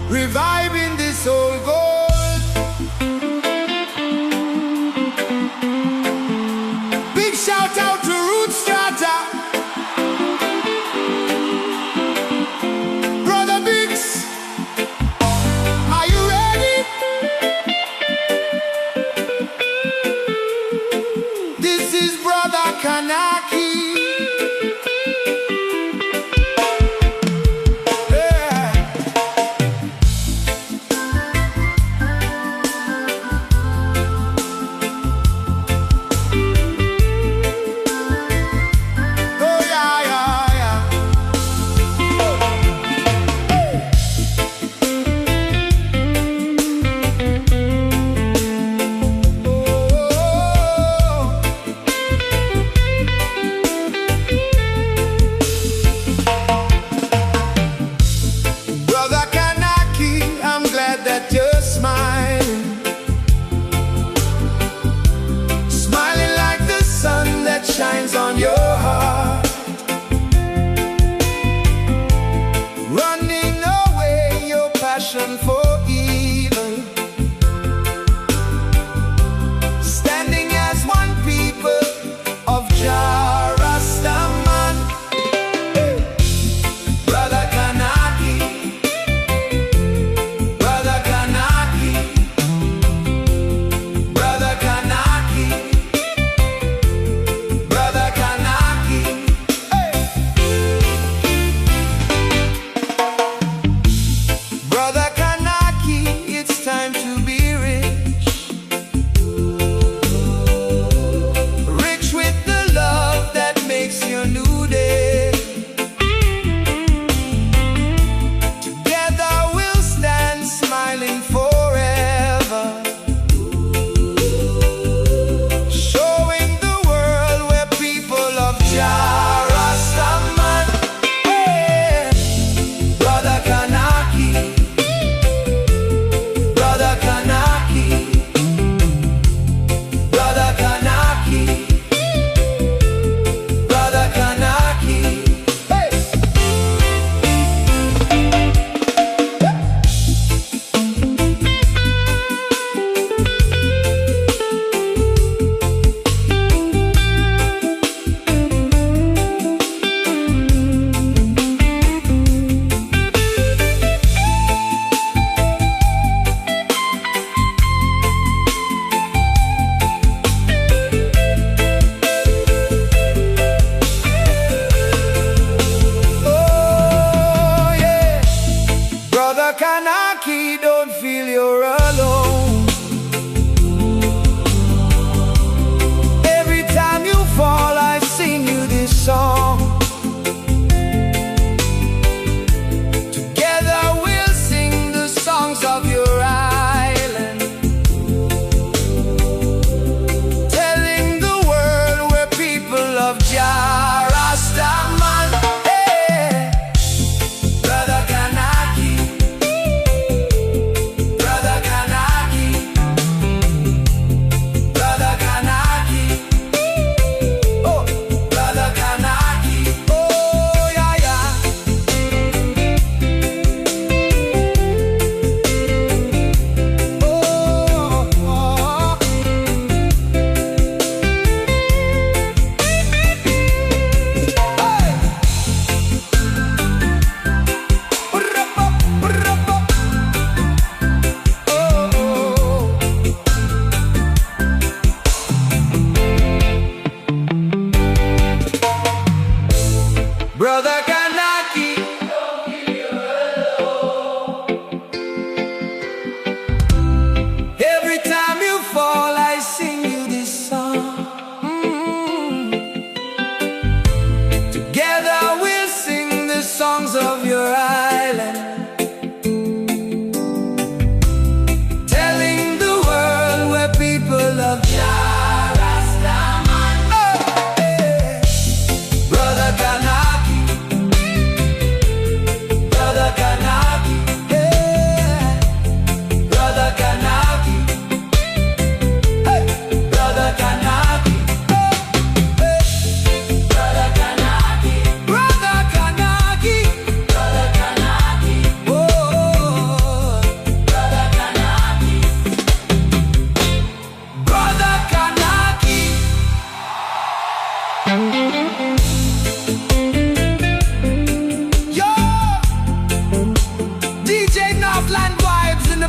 reviving the soul gold. Big shout out to Rootstrata, Brother Biggs. Are you ready? This is Brother Kanaki.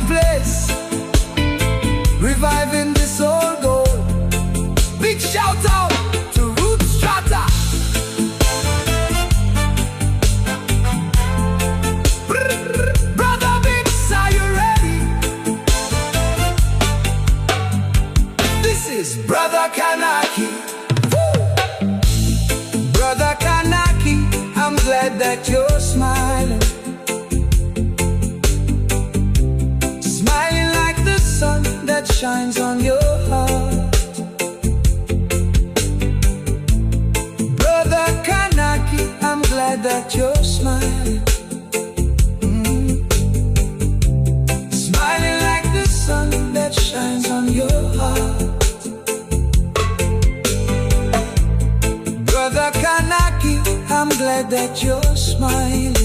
place, reviving this old gold. Big shout out to Rootstrata. Brother Bix, are you ready? This is Brother Kanaki. Brother Kanaki, I'm glad that you're smiling. Smiling like the sun that shines on your heart. Brother Kanaki, I'm glad that you're smiling. Smiling like the sun that shines on your heart. Brother Kanaki, I'm glad that you're smiling.